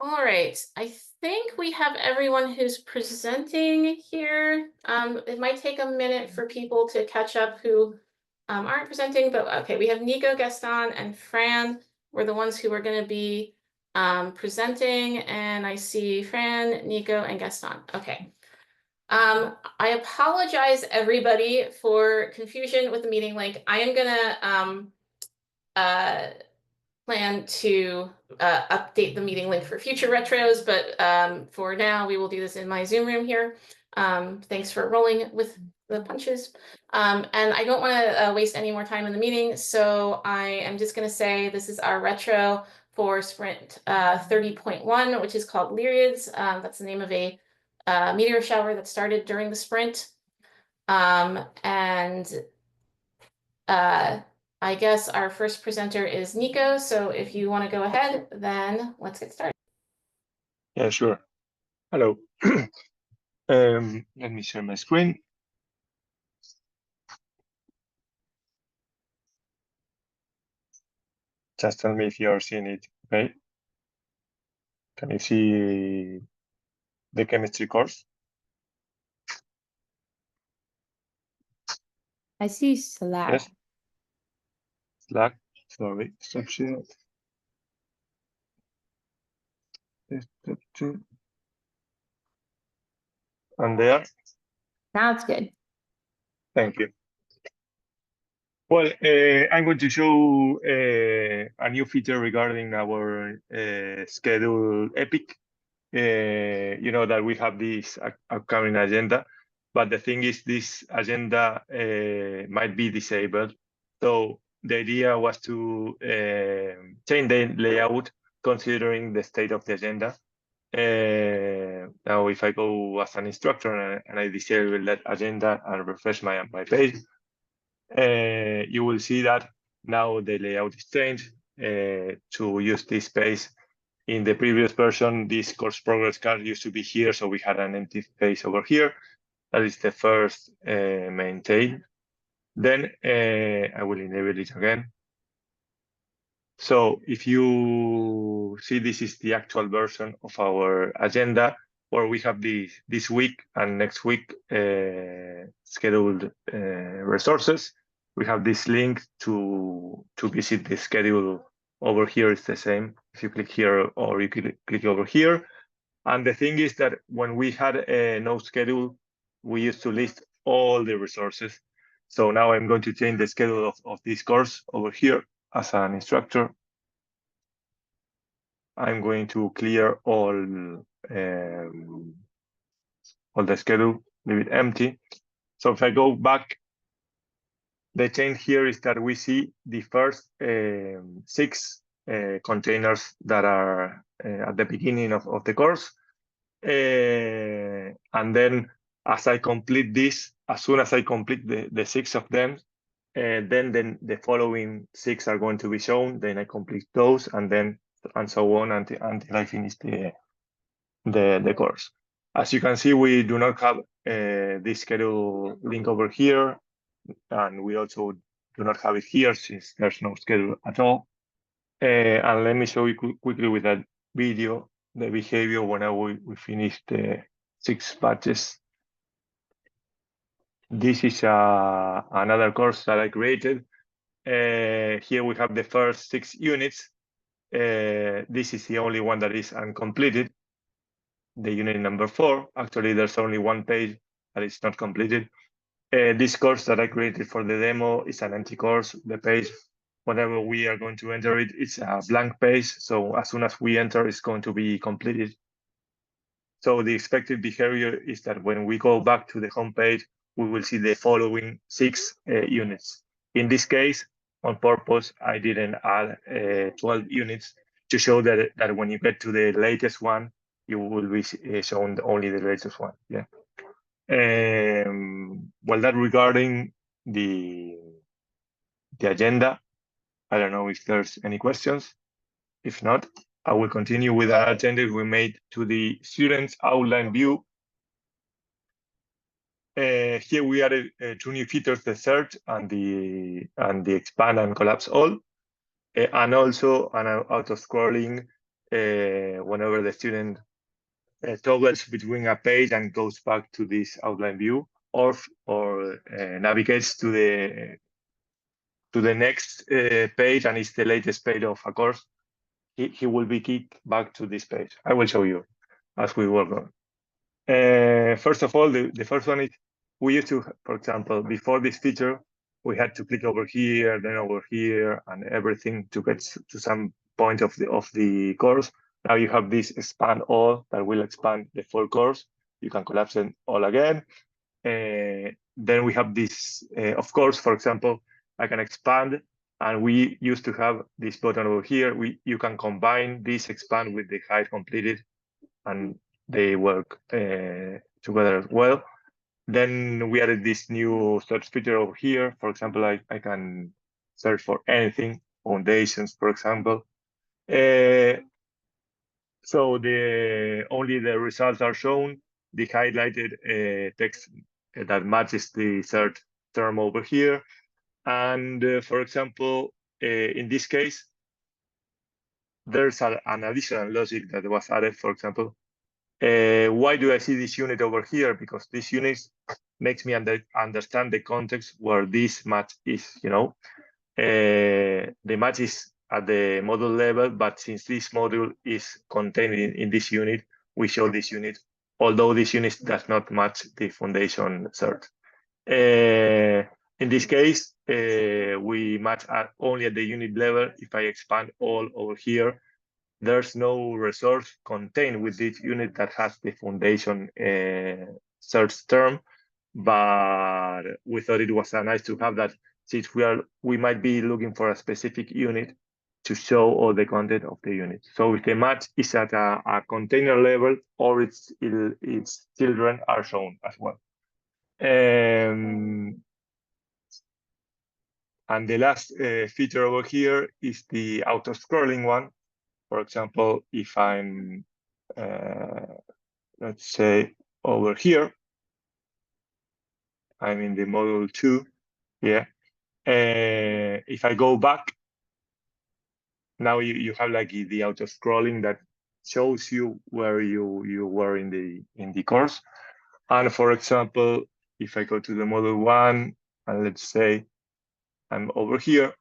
All right, I think we have everyone who's presenting here. It might take a minute for people to catch up who aren't presenting, but okay, we have Nico, Gaston, and Fran were the ones who were going to be presenting, and I see Fran, Nico, and Gaston. Okay. I apologize, everybody, for confusion with the meeting link. I am gonna plan to update the meeting link for future retros, but for now, we will do this in my Zoom room here. Thanks for rolling with the punches. And I don't want to waste any more time in the meeting, so I am just going to say this is our retro for Sprint 30.1, which is called Lyriids. That's the name of a meteor shower that started during the sprint. I guess our first presenter is Nico, so if you want to go ahead, then let's get started. Yeah, sure. Hello. Let me share my screen. Just tell me if you are seeing it, okay? Can you see the chemistry course? I see Slack. Yes. Slack, sorry, stop sharing. And there. Now it's good. Thank you. Well, I'm going to show a new feature regarding our schedule epic. You know that we have this upcoming agenda, but the thing is this agenda might be disabled. So the idea was to change the layout considering the state of the agenda. Now, if I go as an instructor and I disable that agenda and refresh my page, you will see that now the layout is changed to use this space. In the previous version, this course progress card used to be here, so we had an empty space over here. That is the first maintain. Then I will enable it again. So if you see, this is the actual version of our agenda, where we have this week and next week scheduled resources. We have this link to visit the schedule. Over here is the same. If you click here or you click over here. And the thing is that when we had no schedule, we used to list all the resources. So now I'm going to change the schedule of this course over here as an instructor. I'm going to clear all the schedule, leave it empty. So if I go back, the change here is that we see the first 6 containers that are at the beginning of the course. And then as I complete this, as soon as I complete the 6 of them, then the following 6 are going to be shown. Then I complete those, and so on until I finish the course. As you can see, we do not have this schedule link over here, and we also do not have it here since there's no schedule at all. And let me show you quickly with that video the behavior when we finish the 6 batches. This is another course that I created. Here we have the first 6 units. This is the only one that is uncompleted. The unit number 4. Actually, there's only one page that is not completed. This course that I created for the demo is an empty course. The page, whenever we are going to enter it, it's a blank page. So as soon as we enter, it's going to be completed. So the expected behavior is that when we go back to the home page, we will see the following 6 units. In this case, on purpose, I didn't add 12 units to show that when you get to the latest one, you will be shown only the latest one. Yeah. Well, that regarding the agenda. I don't know if there's any questions. If not, I will continue with the agenda we made to the students outline view. Here we added 2 new features: the search and the expand and collapse all, and also an auto scrolling whenever the student toggles between a page and goes back to this outline view, or navigates to the next page and it's the latest page of a course, he will be kicked back to this page. I will show you as we work on. First of all, the first one is we used to, for example, before this feature, we had to click over here, then over here, and everything to get to some point of the course. Now you have this expand all that will expand the full course. You can collapse it all again. Then we have this, of course, for example, I can expand, and we used to have this button over here. You can combine this expand with the hide completed, and they work together as well. Then we added this new search feature over here. For example, I can search for anything, foundations, for example. So only the results are shown, the highlighted text that matches the search term over here. And for example, in this case, there's an additional logic that was added. For example, why do I see this unit over here? Because this unit makes me understand the context where this match is, you know. The match is at the model level, but since this module is contained in this unit, we show this unit, although this unit does not match the foundation search. In this case, we match only at the unit level. If I expand all over here, there's no resource contained with this unit that has the foundation search term, but we thought it was nice to have that, since we might be looking for a specific unit to show all the content of the unit. So if the match is at a container level, or its children are shown as well. And the last feature over here is the auto scrolling one. For example, if I'm, let's say, over here, I'm in the module 2, yeah. If I go back, now you have like the auto scrolling that shows you where you were in the course. And for example, if I go to the module 1, and let's say I'm over here,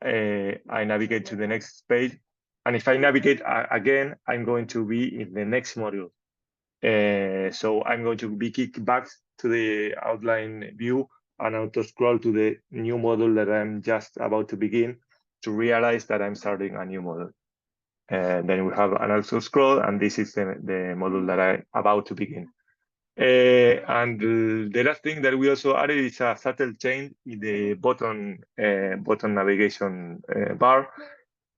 I navigate to the next page. And if I navigate again, I'm going to be in the next module. So I'm going to be kicked back to the outline view and auto scroll to the new module that I'm just about to begin to realize that I'm starting a new module. Then we have an auto scroll, and this is the module that I'm about to begin. And the last thing that we also added is a subtle change in the button navigation bar.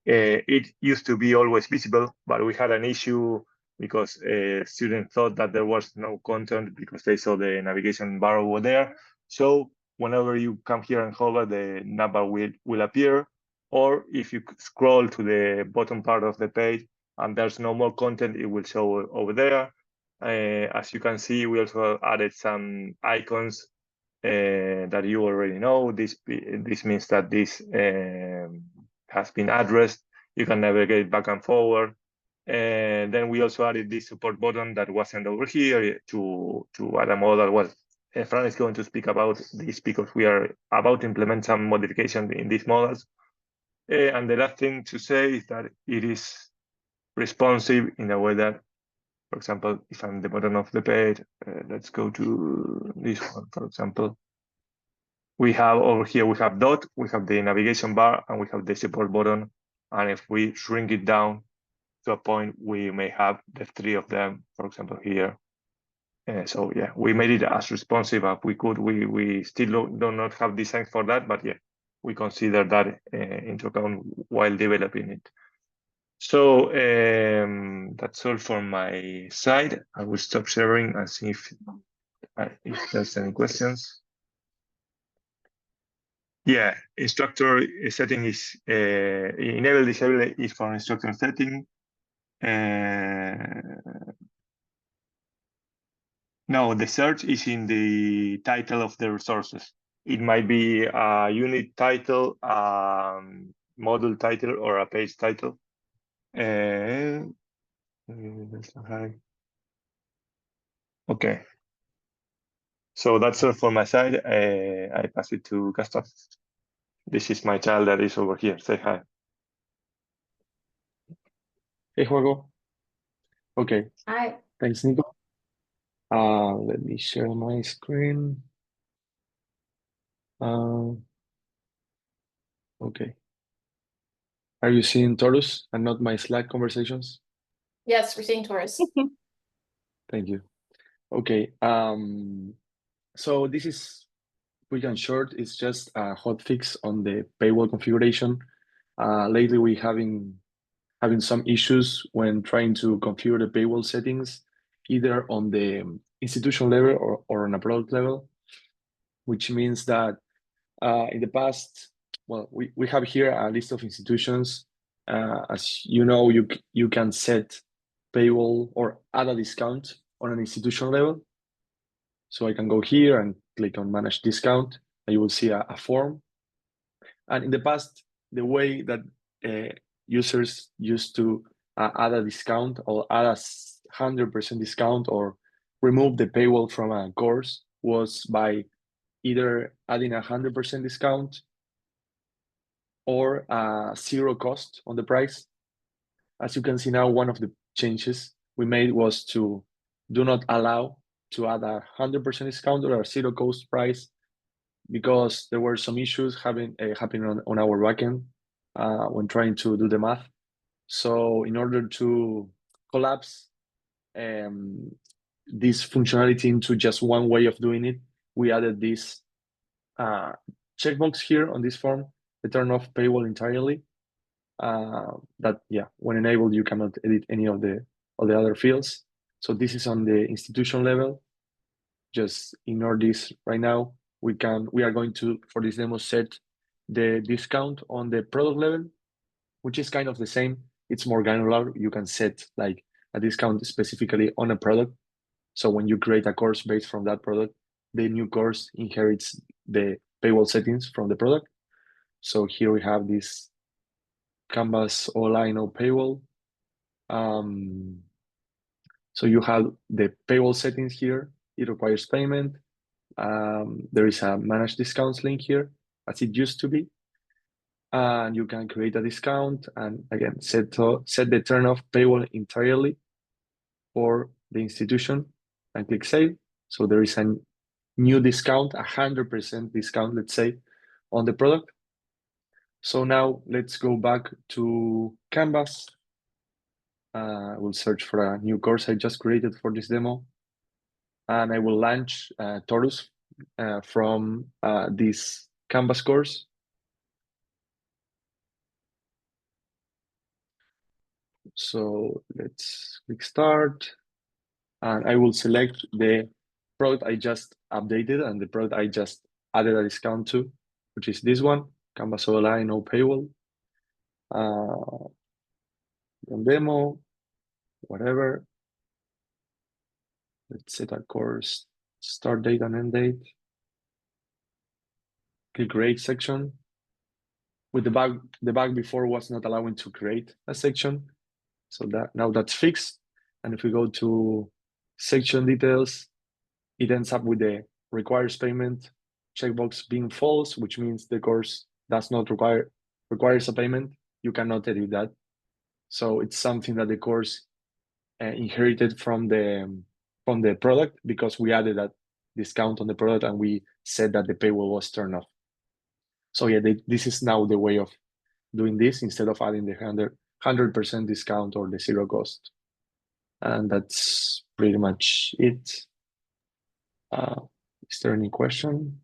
It used to be always visible, but we had an issue because students thought that there was no content because they saw the navigation bar over there. So whenever you come here and hover, the number will appear. Or if you scroll to the bottom part of the page and there's no more content, it will show over there. As you can see, we also added some icons that you already know. This means that this has been addressed. You can navigate back and forward. And then we also added this support button that wasn't over here to add a modal. Well, Fran is going to speak about this because we are about to implement some modifications in these models. And the last thing to say is that it is responsive in a way that, for example, if I'm the bottom of the page, let's go to this one, for example. We have over here, we have dot, we have the navigation bar, and we have the support button. And if we shrink it down to a point, we may have the 3 of them, for example, here. So yeah, we made it as responsive as we could. We still do not have designs for that, but yeah, we consider that into account while developing it. So that's all from my side. I will stop sharing and see if there's any questions. Yeah, instructor setting is enable disable is for instructor setting. No, the search is in the title of the resources. It might be a unit title, module title, or a page title. Okay. So that's all for my side. I pass it to Gaston. This is my child that is over here. Say hi. Hey, Juego. Okay, Hi. thanks, Nico. Let me share my screen. Okay. Are you seeing Torus and not my Slack conversations? Yes, we're seeing Torus. Thank you. Okay. So this is quick and short. It's just a hot fix on the paywall configuration. Lately, we having some issues when trying to configure the paywall settings, either on the institution level or on a product level, which means that in the past, well, we have here a list of institutions. As you know, you can set paywall or add a discount on an institution level. So I can go here and click on manage discount, and you will see a form. And in the past, the way that users used to add a discount or add a 100% discount or remove the paywall from a course was by either adding 100% discount or zero cost on the price. As you can see now, one of the changes we made was to do not allow to add 100% discount or a zero cost price, because there were some issues happening on our backend when trying to do the math. So in order to collapse this functionality into just one way of doing it, we added this checkbox here on this form, the turn off paywall entirely. That, yeah, when enabled, you cannot edit any of the other fields. So this is on the institution level. Just ignore this right now. We are going to, for this demo, set the discount on the product level, which is kind of the same. It's more granular. You can set like a discount specifically on a product. So when you create a course based from that product, the new course inherits the paywall settings from the product. So here we have this Canvas OLI no paywall. So you have the paywall settings here. It requires payment. There is a manage discounts link here, as it used to be. And you can create a discount and again set the turn off paywall entirely for the institution and click save. So there is a new discount, 100% discount, let's say, on the product. So now let's go back to Canvas. I will search for a new course I just created for this demo. And I will launch Torus from this Canvas course. So let's click start. And I will select the product I just updated and the product I just added a discount to, which is this one, Canvas OLI, no paywall. Demo, whatever. Let's set a course start date and end date. Click create section. With the bug before was not allowing to create a section. So that now that's fixed. And if we go to section details, it ends up with the requires payment checkbox being false, which means the course does not requires a payment. You cannot edit that. So it's something that the course inherited from the product, because we added that discount on the product and we said that the paywall was turned off. So yeah, this is now the way of doing this instead of adding the 100% discount or the zero cost. And that's pretty much it. Is there any question?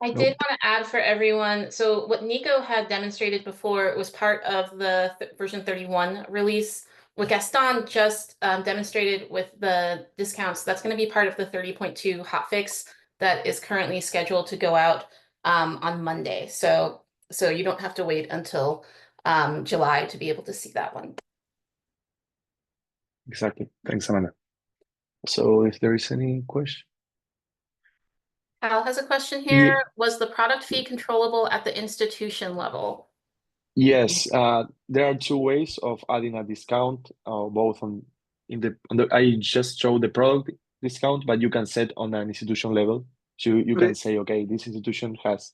I did want to add for everyone, so what Nico had demonstrated before was part of the version 31 release. What Gaston just demonstrated with the discounts, that's going to be part of the 30.2 hotfix that is currently scheduled to go out on Monday. So you don't have to wait until July to be able to see that one. Exactly. Thanks, Amanda. So if there is any question. Al has a question here. Was the product fee controllable at the institution level? Yes, there are two ways of adding a discount, both on I just showed the product discount, but you can set on an institution level. So you But can it- say, okay, this institution has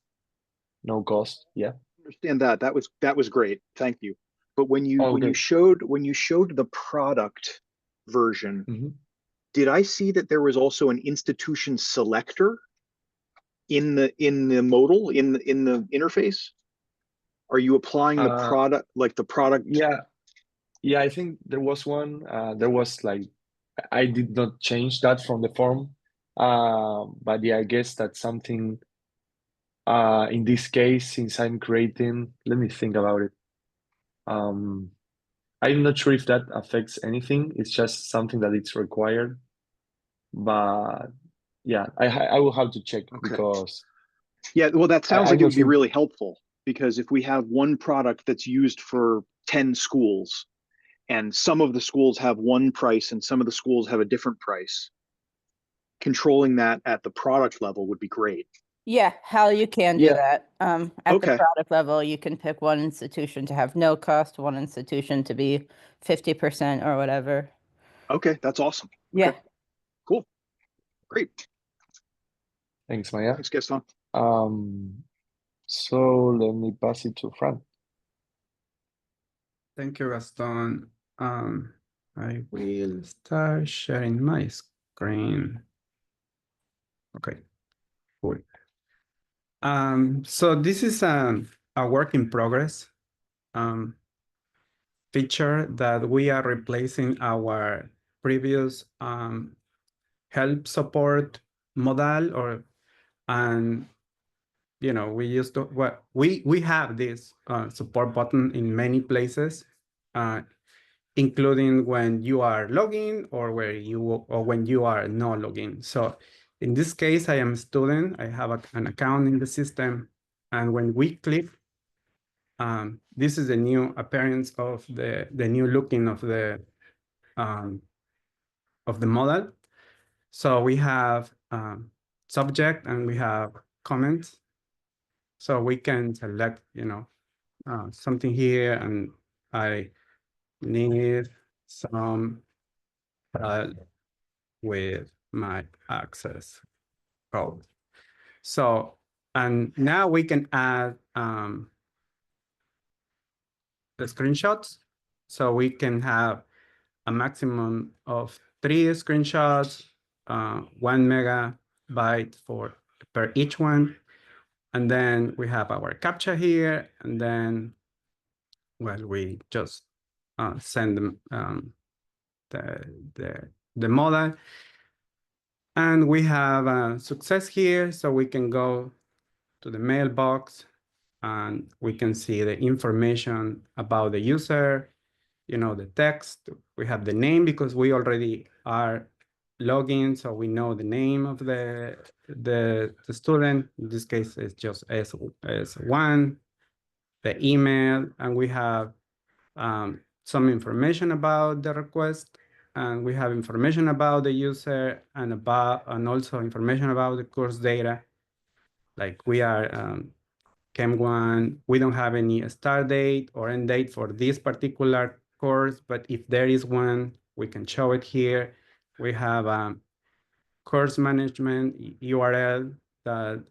no cost. Yeah. Understand that. That was great. Thank you. But when you Okay. showed the product version, Mhm. did I see that there was also an institution selector in the modal in the interface? Are you applying the Uh, product like the product? yeah, yeah, I think there was one. There was like I did not change that from the form. But yeah, I guess that's something in this case, since I'm creating, let me think about it. I'm not sure if that affects anything. It's just something that it's required. But yeah, I will have to check Okay. because Yeah, well, that sounds I like it don't would be think really helpful because if we have one product that's used for 10 schools and some of the schools have one price and some of the schools have a different price, controlling that at the product level would be great. Yeah, Hal, you can do Yeah. that. At the Okay. product level, you can pick one institution to have no cost, one institution to be 50% or whatever. Okay, that's awesome. Yeah. Okay, cool. Great. Thanks, Maya. Thanks, Gaston. So let me pass it to Fran. Thank you, Gaston. I will start sharing my screen. Okay, cool. So this is a work in progress feature that we are replacing our previous help support modal and you know, we used to we have this support button in many places, including when you are logging or when you are not logging. So in this case, I am a student. I have an account in the system, and when we click, this is the new appearance of the new looking of the model. So we have subject and we have comments. So we can select, you know, something here, and I need some with my access code. So, and now we can add the screenshots. So we can have a maximum of 3 screenshots, 1 megabyte per each one. And then we have our captcha here, and then, well, we just send them the model. And we have a success here, so we can go to the mailbox and we can see the information about the user, you know, the text. We have the name because we already are logging, so we know the name of the student. In this case, it's just S1, the email, and we have some information about the request, and we have information about the user and also information about the course data. Like we are Chem 1, we don't have any start date or end date for this particular course, but if there is one, we can show it here. We have course management URL that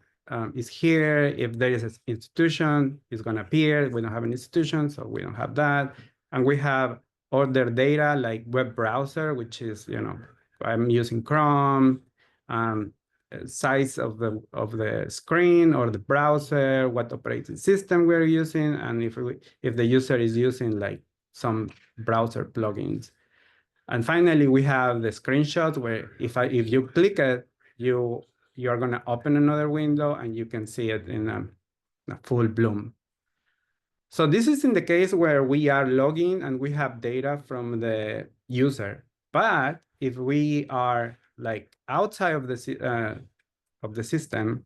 is here. If there is an institution, it's going to appear. We don't have an institution, so we don't have that. And we have other data like web browser, which is, you know, I'm using Chrome, size of the screen or the browser, what operating system we're using, and if the user is using like some browser plugins. And finally, we have the screenshot where if you click it, you're going to open another window and you can see it in a full bloom. So this is in the case where we are logging and we have data from the user. But if we are like outside of the system,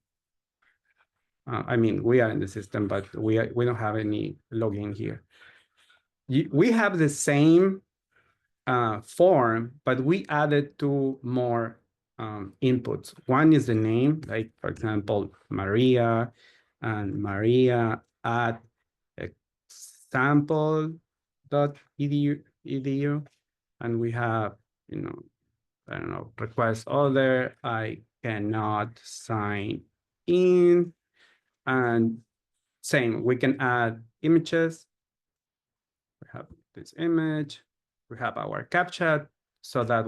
I mean, we are in the system, but we don't have any login here. We have the same form, but we added 2 more inputs. One is the name, like for example, Maria, and Maria at sample.edu, and we have, you know, I don't know, request order. I cannot sign in, and same, we can add images. We have this image, we have our CAPTCHA, so that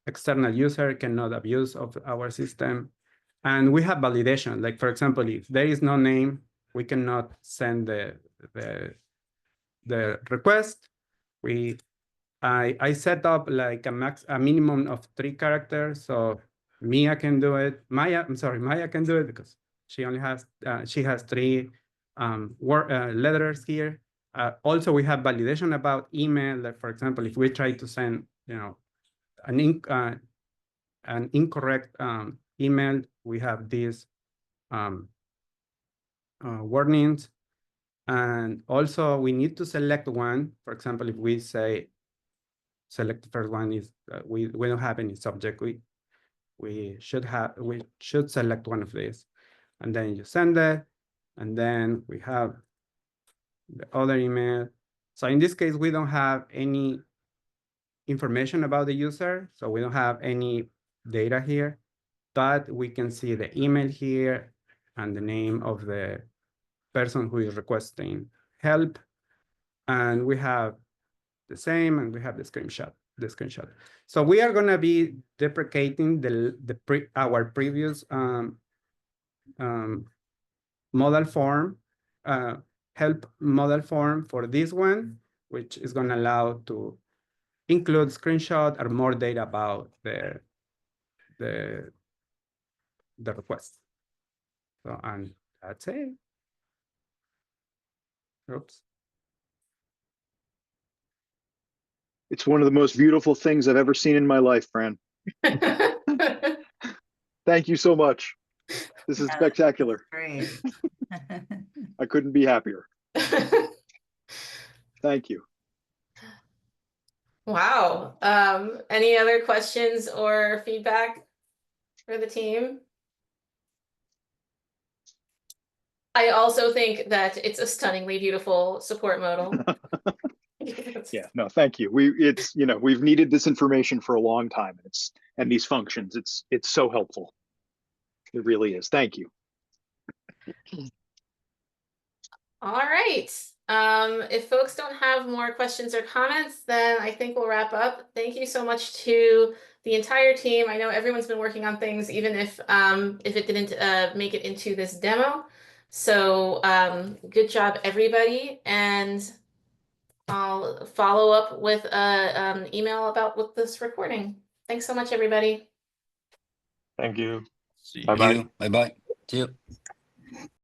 external user cannot abuse of our system. And we have validation, like for example, if there is no name, we cannot send the request. I set up like a minimum of 3 characters, so Mia can do it. Maya can do it because she only has she has 3 letters here. Also, we have validation about email. Like for example, if we try to send, you know, an incorrect email, we have these warnings. And also, we need to select one. For example, if we say select the first one is we don't have any subject. We should select one of these, and then you send it, and then we have the other email. So in this case, we don't have any information about the user, so we don't have any data here, but we can see the email here and the name of the person who is requesting help, and we have the same, and we have the screenshot. So we are gonna be deprecating our previous modal form, help modal form for this one, which is gonna allow to include screenshot or more data about the request. So, and that's it. Oops. It's one of the most beautiful things I've ever seen in my life, Fran. Thank you so much. This is spectacular. Great. I couldn't be happier. Thank you. Wow. Any other questions or feedback for the team? I also think that it's a stunningly beautiful support modal. Yeah, no, thank you. It's, you know, we've needed this information for a long time. And these functions, it's so helpful. It really is. Thank you. All right. If folks don't have more questions or comments, then I think we'll wrap up. Thank you so much to the entire team. I know everyone's been working on things, even if it didn't make it into this demo. So good job, everybody. And I'll follow up with an email with this recording. Thanks so much, everybody. Thank you. See Bye-bye. you. Bye-bye. See you.